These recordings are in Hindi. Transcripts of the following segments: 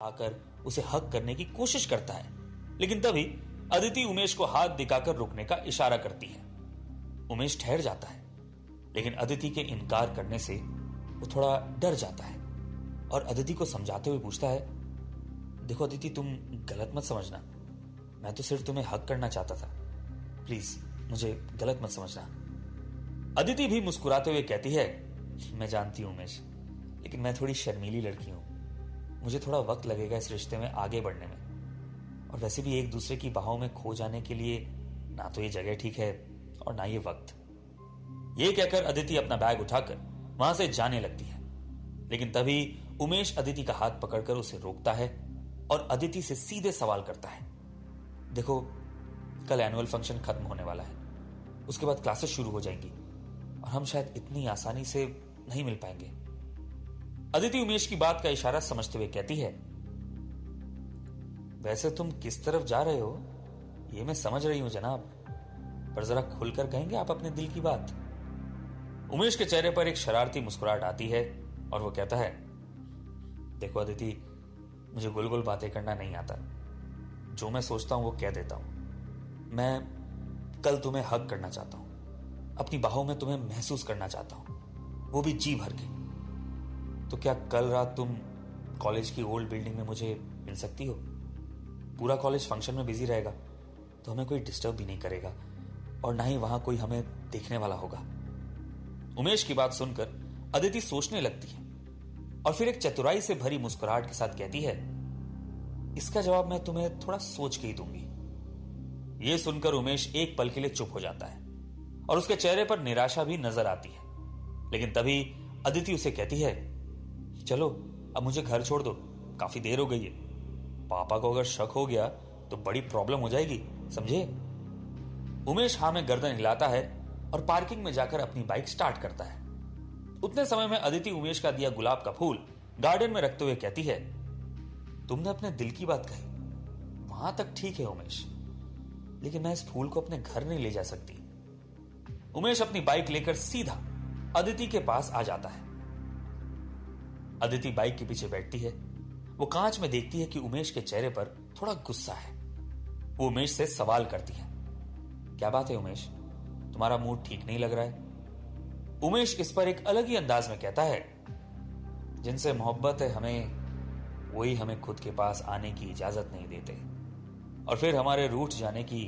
आकर उसे हक करने की कोशिश करता है, लेकिन तभी अदिति उमेश को हाथ दिखाकर रुकने का इशारा करती है। उमेश ठहर जाता है, लेकिन अदिति के इनकार करने से वो थोड़ा डर जाता है और अदिति को समझाते हुए पूछता है, देखो अदिति, तुम गलत मत समझना, मैं तो सिर्फ तुम्हें हक करना चाहता था, प्लीज मुझे गलत मत समझना। अदिति भी मुस्कुराते हुए कहती है, मैं जानती हूं उमेश, लेकिन मैं थोड़ी शर्मीली लड़की हूं, मुझे थोड़ा वक्त लगेगा इस रिश्ते में आगे बढ़ने में, और वैसे भी एक दूसरे की बाहों में खो जाने के लिए ना तो ये जगह ठीक है और ना ये वक्त। ये कहकर अदिति अपना बैग उठाकर वहां से जाने लगती है, लेकिन तभी उमेश अदिति का हाथ पकड़कर उसे रोकता है और अदिति से सीधे सवाल करता है, देखो कल एनुअल फंक्शन खत्म होने वाला है, उसके बाद क्लासेस शुरू हो जाएंगी और हम शायद इतनी आसानी से नहीं मिल पाएंगे। अदिति उमेश की बात का इशारा समझते हुए कहती है, वैसे तुम किस तरफ जा रहे हो ये मैं समझ रही हूं जनाब, पर जरा खुलकर कहेंगे आप अपने दिल की बात। उमेश के चेहरे पर एक शरारती मुस्कुराहट आती है और वो कहता है, देखो अदिति, मुझे गुल गुल बातें करना नहीं आता, जो मैं सोचता हूं वो कह देता हूं। मैं कल तुम्हें हक करना चाहता हूं, अपनी बाहों में तुम्हें महसूस करना चाहता हूं, वो भी जी भर के। तो क्या कल रात तुम कॉलेज की ओल्ड बिल्डिंग में मुझे मिल सकती हो? पूरा कॉलेज फंक्शन में बिजी रहेगा तो हमें कोई डिस्टर्ब भी नहीं करेगा और ना ही वहां कोई हमें देखने वाला होगा। उमेश की बात सुनकर अदिति सोचने लगती है और फिर एक चतुराई से भरी मुस्कुराहट के साथ कहती है, इसका जवाब मैं तुम्हें थोड़ा सोच के ही दूंगी। यह सुनकर उमेश एक पल के लिए चुप हो जाता है और उसके चेहरे पर निराशा भी नजर आती है, लेकिन तभी अदिति उसे कहती है, चलो अब मुझे घर छोड़ दो, काफी देर हो गई है, पापा को अगर शक हो गया तो बड़ी प्रॉब्लम हो जाएगी, समझे? उमेश हां में गर्दन हिलाता है और पार्किंग में जाकर अपनी बाइक स्टार्ट करता है। उतने समय में अदिति उमेश का दिया गुलाब का फूल गार्डन में रखते हुए कहती है, तुमने अपने दिल की बात कही, वहां तक ठीक है उमेश, लेकिन मैं इस फूल को अपने घर नहीं ले जा सकती। उमेश अपनी बाइक लेकर सीधा अदिति के पास आ जाता है। अदिति बाइक के पीछे बैठती है, वो कांच में देखती है कि उमेश के चेहरे पर थोड़ा गुस्सा है। वो उमेश से सवाल करती है, क्या बात है उमेश, तुम्हारा मूड ठीक नहीं लग रहा है? उमेश इस पर एक अलग ही अंदाज में कहता है, जिनसे मोहब्बत है हमें, वही हमें खुद के पास आने की इजाजत नहीं देते और फिर हमारे रूठ जाने की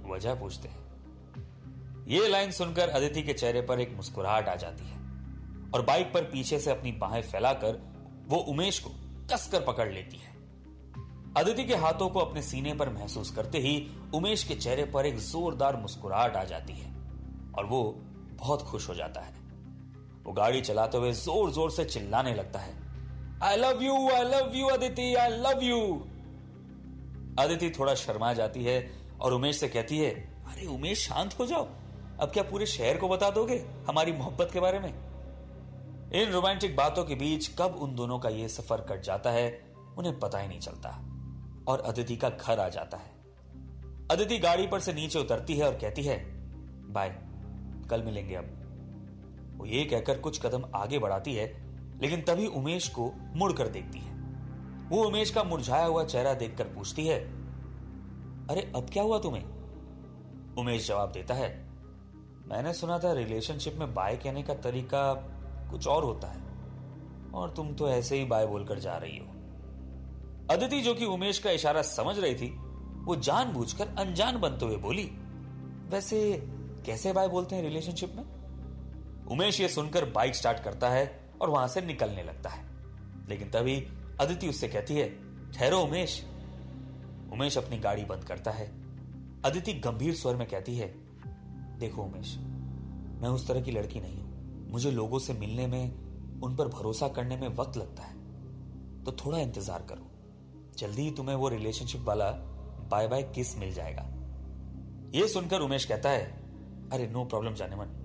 वजह पूछते हैं। यह लाइन सुनकर अदिति के चेहरे पर एक मुस्कुराहट आ जाती है और बाइक पर पीछे से अपनी बाहें फैलाकर वो उमेश को कसकर पकड़ लेती है। अदिति के हाथों को अपने सीने पर महसूस करते ही उमेश के चेहरे पर एक जोरदार मुस्कुराहट आ जाती है और वो बहुत खुश हो जाता है। वो गाड़ी चलाते हुए जोर जोर से चिल्लाने लगता है, I love you Aditi, I love you. Aditi थोड़ा शर्मा जाती है और उमेश से कहती है, अरे उमेश शांत हो जाओ, अब क्या पूरे शहर को बता दोगे हमारी मोहब्बत के बारे में? इन रोमांटिक बातों के बीच कब उन दोनों का यह सफर कट जाता है उन्हें पता ही नहीं चलता और अदिति का घर आ जाता है। अदिति गाड़ी पर से नीचे उतरती है और कहती है, बाय, कल मिलेंगे अब। वो ये कहकर कुछ कदम आगे बढ़ाती है, लेकिन तभी उमेश को मुड़कर देखती है। वो उमेश का मुरझाया हुआ चेहरा देखकर पूछती है, अरे अब क्या हुआ तुम्हें? उमेश जवाब देता है, मैंने सुना था रिलेशनशिप में बाय कहने का तरीका कुछ और होता है और तुम तो ऐसे ही बाय बोलकर जा रही हो। अदिति, जो कि उमेश का इशारा समझ रही थी, वो जानबूझकर अनजान बनते हुए बोली, वैसे कैसे बाय बोलते हैं रिलेशनशिप में? उमेश ये सुनकर बाइक स्टार्ट करता है और वहां से निकलने लगता है, लेकिन तभी अदिति उससे कहती है, ठहरो उमेश। उमेश अपनी गाड़ी बंद करता है। अदिति गंभीर स्वर में कहती है, देखो उमेश, मैं उस तरह की लड़की नहीं हूं, मुझे लोगों से मिलने में, उन पर भरोसा करने में वक्त लगता है, तो थोड़ा इंतजार करो, जल्दी ही तुम्हें वो रिलेशनशिप वाला बाय बाय किस मिल जाएगा। यह सुनकर उमेश कहता है, अरे नो प्रॉब्लम जाने मन,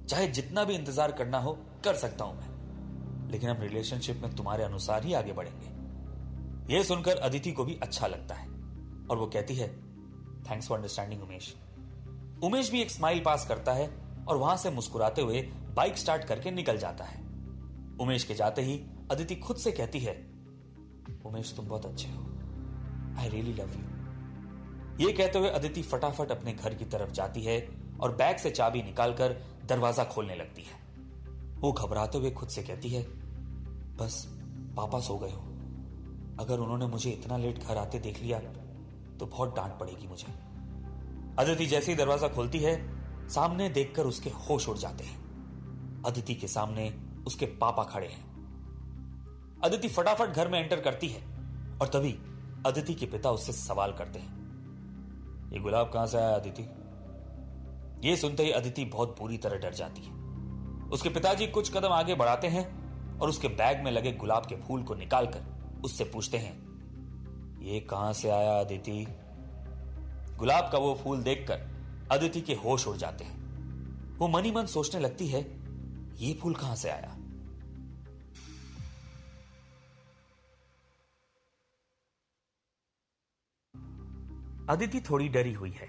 चाहे जितना भी इंतजार करना हो कर सकता हूं मैं, लेकिन हम रिलेशनशिप में तुम्हारे अनुसार ही आगे बढ़ेंगे। यह सुनकर अदिति को भी अच्छा लगता है और वो कहती है, thanks for understanding Umesh. Umesh भी एक स्माइल पास करता है और वहां से मुस्कुराते हुए बाइक स्टार्ट करके निकल जाता है। उमेश के जाते ही अदिति खुद से कहती है, उमेश तुम बहुत अच्छे हो, आई रियली लव यू। ये कहते हुए अदिति फटाफट अपने घर की तरफ जाती है और बैग से चाबी निकालकर दरवाजा खोलने लगती है। वो घबराते हुए खुद से कहती है, बस पापा सो गए हो, अगर उन्होंने मुझे इतना लेट घर आते देख लिया तो बहुत डांट पड़ेगी मुझे। अदिति जैसे ही दरवाजा खोलती है, सामने देखकर उसके होश उड़ जाते हैं। अदिति के सामने उसके पापा खड़े हैं। अदिति फटाफट घर में एंटर करती है और तभी अदिति के पिता उससे सवाल करते हैं, ये गुलाब कहां से आया अदिति? ये सुनते ही अदिति बहुत बुरी तरह डर जाती है। उसके पिताजी कुछ कदम आगे बढ़ाते हैं और उसके बैग में लगे गुलाब के फूल को निकालकर उससे पूछते हैं, ये कहां से आया अदिति? गुलाब का वो फूल देखकर अदिति के होश उड़ जाते हैं। वो मन ही मन सोचने लगती है, ये फूल कहां से आया? अदिति थोड़ी डरी हुई है,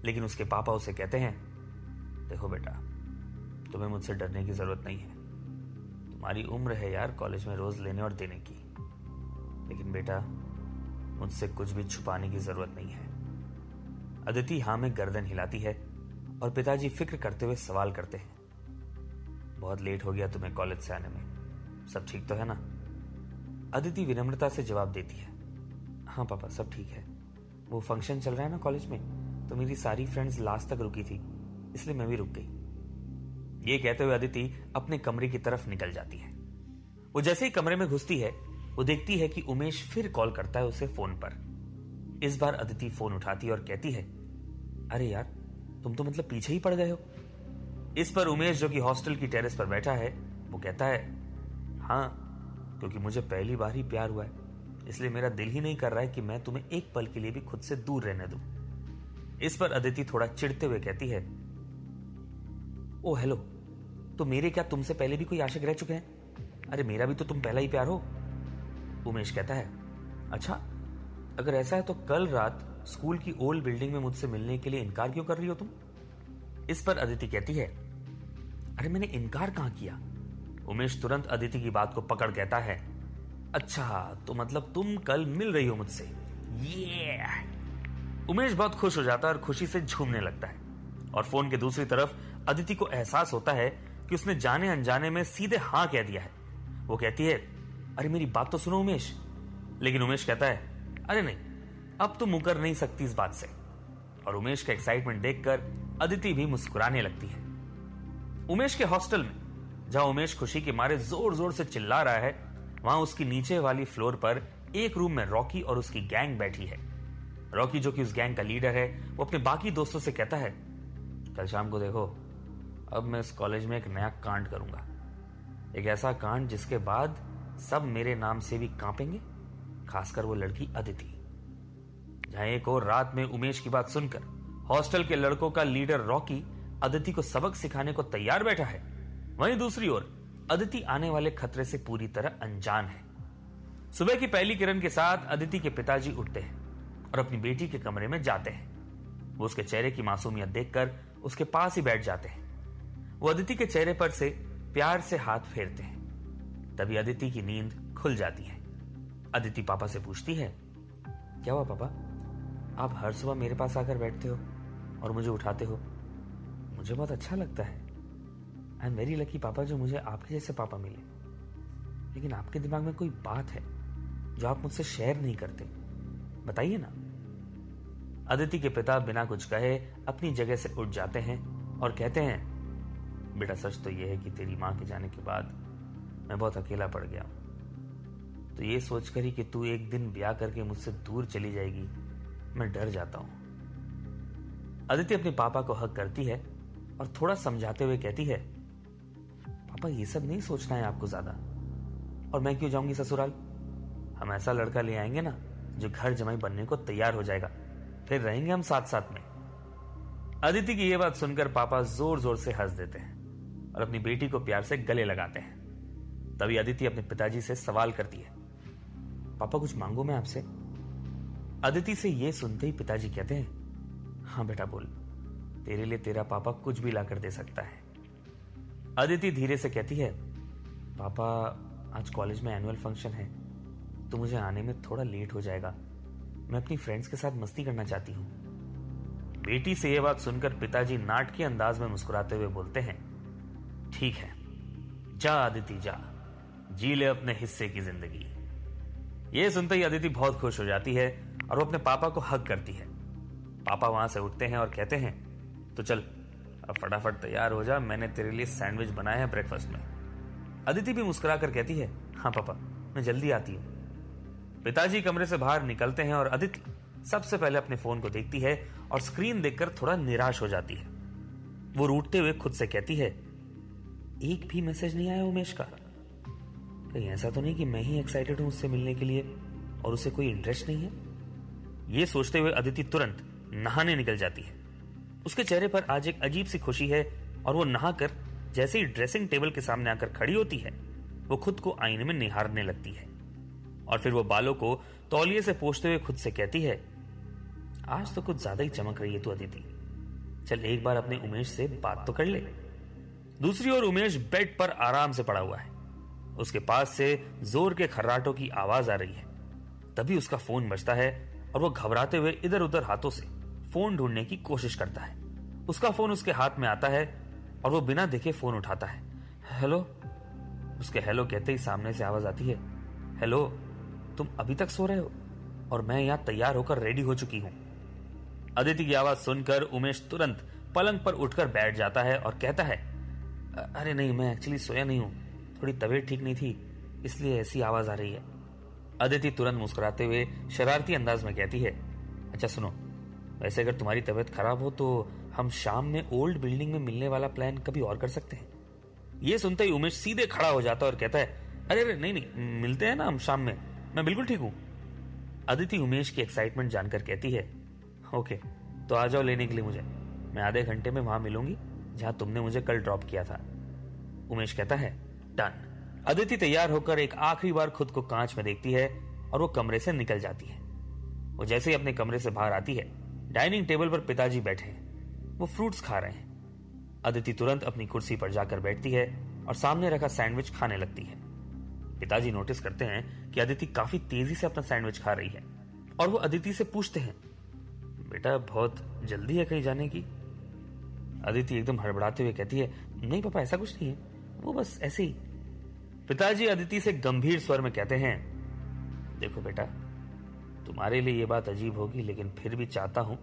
लेकिन उसके पापा उसे कहते हैं, देखो बेटा, तुम्हें मुझसे डरने की जरूरत नहीं है। तुम्हारी उम्र है यार कॉलेज में रोज लेने और देने की। लेकिन बेटा, मुझसे कुछ भी छुपाने की जरूरत नहीं है। अदिति हां में गर्दन हिलाती है और पिताजी फिक्र करते हुए सवाल करते हैं, बहुत लेट हो गया तुम्हें कॉलेज से आने में, सब ठीक तो है ना? अदिति विनम्रता से जवाब देती है, हाँ पापा सब ठीक है, वो फंक्शन चल रहा है ना कॉलेज में, तो मेरी सारी फ्रेंड्स लास्ट तक रुकी थी, इसलिए मैं भी रुक गई। ये कहते हुए अदिति अपने कमरे की तरफ निकल जाती है। वो जैसे ही कमरे में घुसती है, वो देखती है कि उमेश फिर कॉल करता है उसे फोन पर। इस बार अदिति फोन उठाती है और कहती है, अरे यार, तुम तो मतलब पीछे ही पड़ गए हो। इस पर उमेश, जो कि हॉस्टल की टेरेस पर बैठा है, वो कहता है, हाँ, क्योंकि मुझे पहली बार ही प्यार हुआ है, इसलिए मेरा दिल ही नहीं कर रहा है कि मैं तुम्हें एक पल के लिए भी खुद से दूर रहने दूं। इस पर अदिति थोड़ा चिढ़ते हुए कहती है, ओ हेलो, तो मेरे क्या तुमसे पहले भी कोई आशिक रह चुके हैं? अरे मेरा भी तो तुम पहला ही प्यार हो। उमेश कहता है, अच्छा, अगर ऐसा है तो कल रात स्कूल की ओल्ड बिल्डिंग में मुझसे मिलने के लिए इनकार क्यों कर रही हो तुम? इस पर अदिति कहती है, अरे मैंने इनकार कहां किया। उमेश तुरंत अदिति की बात को पकड़ कहता है, अच्छा, तो मतलब तुम कल मिल रही हो मुझसे? ये उमेश बहुत खुश हो जाता है और खुशी से झूमने लगता है। और फोन के दूसरी तरफ अदिति को एहसास होता है कि उसने जाने अनजाने में सीधे हां कह दिया है। वो कहती है, अरे मेरी बात तो सुनो उमेश। लेकिन उमेश कहता है, अरे नहीं, अब तो मुकर नहीं सकती इस बात से। और उमेश का एक्साइटमेंट देखकर अदिति भी मुस्कुराने लगती है। उमेश के हॉस्टल में, जहां उमेश खुशी के मारे जोर जोर से चिल्ला रहा है, वहां उसकी नीचे वाली फ्लोर पर एक रूम में रॉकी और उसकी गैंग बैठी है। रॉकी, जो कि उस गैंग का लीडर है, वो अपने बाकी दोस्तों से कहता है, कल शाम को देखो, अब मैं इस कॉलेज में एक नया कांड करूंगा, एक ऐसा कांड जिसके बाद सब मेरे नाम से भी कांपेंगे, खासकर वो लड़की अदिति। जहां एक और रात में उमेश की बात सुनकर हॉस्टल के लड़कों का लीडर रॉकी अदिति को सबक सिखाने को तैयार बैठा है, वहीं दूसरी ओर अदिति आने वाले खतरे से पूरी तरह अनजान है। सुबह की पहली किरण के साथ अदिति के पिताजी उठते हैं और अपनी बेटी के कमरे में जाते हैं। वो उसके चेहरे की मासूमियत देखकर उसके पास ही बैठ जाते हैं। वो अदिति के चेहरे पर से प्यार से हाथ फेरते हैं। तभी अदिति की नींद खुल जाती है। अदिति पापा से पूछती है, क्या हुआ पापा, आप हर सुबह मेरे पास आकर बैठते हो और मुझे उठाते हो? मुझे बहुत अच्छा लगता है। आई एम वेरी लकी पापा, जो मुझे आपके जैसे पापा मिले। लेकिन आपके दिमाग में कोई बात है जो आप मुझसे शेयर नहीं करते, बताइए ना। अदिति के पिता बिना कुछ कहे अपनी जगह से उठ जाते हैं और कहते हैं, बेटा सच तो यह है कि तेरी मां के जाने के बाद मैं बहुत अकेला पड़ गया हूं। तो ये सोचकर ही कि तू एक दिन ब्याह करके मुझसे दूर चली जाएगी, मैं डर जाता हूं। अदिति अपने पापा को हक करती है और थोड़ा समझाते हुए कहती है, पापा ये सब नहीं सोचना है आपको ज्यादा, और मैं क्यों जाऊंगी ससुराल? हम ऐसा लड़का ले आएंगे ना जो घर जमाई बनने को तैयार हो जाएगा, फिर रहेंगे हम साथ साथ में। अदिति की यह बात सुनकर पापा जोर जोर से हंस देते हैं और अपनी बेटी को प्यार से गले लगाते हैं। तभी अदिति अपने पिताजी से सवाल करती है, पापा कुछ मांगू मैं आपसे? अदिति से यह सुनते ही पिताजी कहते हैं, हाँ बेटा बोल, तेरे लिए तेरा पापा कुछ भी लाकर दे सकता है। अदिति धीरे से कहती है, पापा आज कॉलेज में एनुअल फंक्शन है, तो मुझे आने में थोड़ा लेट हो जाएगा। मैं अपनी फ्रेंड्स के साथ मस्ती करना चाहती हूँ। बेटी से यह बात सुनकर पिताजी नाटकीय अंदाज में मुस्कुराते हुए बोलते हैं, ठीक है, जा अदिति जा, जी ले अपने हिस्से की जिंदगी। यह सुनते ही अदिति बहुत खुश हो जाती है और वो अपने पापा को हग करती है। पापा वहां से उठते हैं और कहते हैं, तो चल अब फटाफट तैयार हो जा, मैंने तेरे लिए सैंडविच बनाया है ब्रेकफास्ट में। अदिति भी मुस्कुराकर कहती है, हाँ पापा, मैं जल्दी आती हूँ। पिताजी कमरे से बाहर निकलते हैं और अदिति सबसे पहले अपने फोन को देखती है और स्क्रीन देखकर थोड़ा निराश हो जाती है। वो रूठते हुए खुद से कहती है, एक भी मैसेज नहीं आया उमेश का। कहीं ऐसा तो नहीं कि मैं ही एक्साइटेड हूं उससे मिलने के लिए और उसे कोई इंटरेस्ट नहीं है। ये सोचते हुए अदिति तुरंत नहाने निकल जाती है। उसके चेहरे पर आज एक अजीब सी खुशी है और वो नहाकर जैसे ही ड्रेसिंग टेबल के सामने आकर खड़ी होती है, वो खुद को आईने में निहारने लगती है और फिर वो बालों को तौलिए से पोंछते हुए खुद से कहती है, आज तो कुछ ज्यादा ही चमक रही है तू अदिति, चल एक बार अपने उमेश से बात तो कर ले। दूसरी ओर उमेश बेड पर आराम से पड़ा हुआ है। उसके पास से जोर के खर्राटों की आवाज आ रही है। तभी उसका फोन बजता है और वो घबराते हुए इधर उधर हाथों से फोन ढूंढने की कोशिश करता है। उसका फोन उसके हाथ में आता है और वो बिना देखे फोन उठाता है। हेलो। उसके हेलो कहते ही सामने से आवाज आती है, हेलो, तुम अभी तक सो रहे हो और मैं यहां तैयार होकर रेडी हो चुकी हूं। अदिति की आवाज सुनकर उमेश तुरंत पलंग पर उठकर बैठ जाता है और कहता है, अरे नहीं, मैं एक्चुअली सोया नहीं हूं, थोड़ी तबीयत ठीक नहीं थी, इसलिए ऐसी आवाज आ रही है। अदिति तुरंत मुस्कुराते हुए शरारती अंदाज में कहती है, अच्छा सुनो, वैसे अगर तुम्हारी तबीयत खराब हो तो हम शाम में ओल्ड बिल्डिंग में मिलने वाला प्लान कभी और कर सकते हैं। यह सुनते ही उमेश सीधे खड़ा हो जाता है और कहता है, अरे अरे नहीं नहीं, मिलते हैं ना हम शाम में, मैं बिल्कुल ठीक हूं। अदिति उमेश की एक्साइटमेंट जानकर कहती है, ओके, तो आ जाओ लेने के लिए मुझे, मैं आधे घंटे में वहां मिलूंगी जहां तुमने मुझे कल ड्रॉप किया था। उमेश कहता है, डन। अदिति तैयार होकर एक आखिरी बार खुद को कांच में देखती है और वो कमरे से निकल जाती है। वो जैसे ही अपने कमरे से बाहर आती है, डाइनिंग टेबल पर पिताजी बैठे हैं, वो फ्रूट्स खा रहे हैं। अदिति तुरंत अपनी कुर्सी पर जाकर बैठती है और सामने रखा सैंडविच खाने लगती है। पिताजी नोटिस करते हैं कि अदिति काफी तेजी से अपना सैंडविच खा रही है और वो अदिति से पूछते हैं, बेटा बहुत जल्दी है कहीं जाने की? अदिति एकदम हड़बड़ाते हुए कहती है, नहीं पापा, ऐसा कुछ नहीं है, वो बस ऐसे ही। पिताजी अदिति से गंभीर स्वर में कहते हैं, देखो बेटा, तुम्हारे लिए ये बात अजीब होगी, लेकिन फिर भी चाहता हूं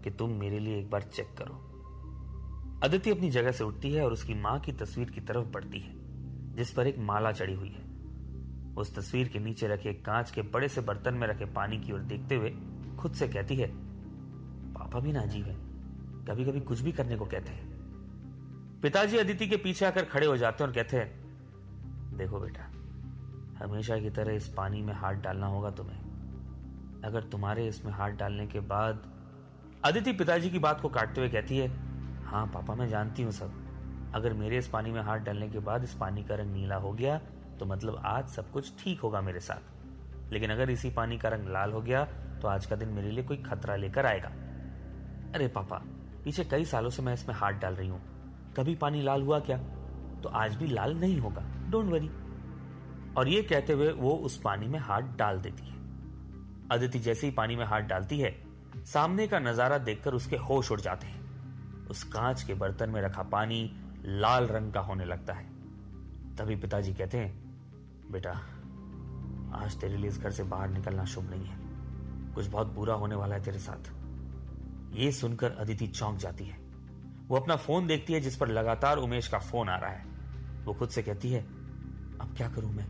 कि तुम मेरे लिए एक बार चेक करो। अदिति अपनी जगह से उठती है और उसकी मां की तस्वीर की तरफ बढ़ती है जिस पर एक माला चढ़ी हुई है। उस तस्वीर के नीचे रखे कांच के बड़े से बर्तन में रखे पानी की ओर देखते हुए खुद से कहती है, पापा भी ना अजीब है, कभी कभी कुछ भी करने को कहते हैं। पिताजी अदिति के पीछे आकर खड़े हो जाते हैं और कहते हैं, देखो बेटा, हमेशा की तरह इस पानी में हाथ डालना होगा तुम्हें। अगर तुम्हारे इसमें हाथ डालने के बाद। अदिति पिताजी की बात को काटते हुए कहती है, हाँ पापा, मैं जानती हूं सब। अगर मेरे इस पानी में हाथ डालने के बाद इस पानी का रंग नीला हो गया तो मतलब आज सब कुछ ठीक होगा मेरे साथ, लेकिन अगर इसी पानी का रंग लाल हो गया तो आज का दिन मेरे लिए कोई खतरा लेकर आएगा। अरे पापा, पीछे कई सालों से मैं इसमें हाथ डाल रही हूं, कभी पानी लाल हुआ क्या? तो आज भी लाल नहीं होगा, डोंट वरी। और ये कहते हुए वो उस पानी में हाथ डाल देती है। अदिति जैसे ही पानी में हाथ डालती है, सामने का नजारा देखकर उसके होश उड़ जाते हैं। उस कांच के बर्तन में रखा पानी लाल रंग का होने लगता है। तभी पिताजी कहते हैं, बेटा, आज तेरे लिए इस घर से बाहर निकलना शुभ नहीं है, कुछ बहुत बुरा होने वाला है तेरे साथ। ये सुनकर अदिति चौंक जाती है। वो अपना फोन देखती है जिस पर लगातार उमेश का फोन आ रहा है। वो खुद से कहती है, अब क्या करूं मैं?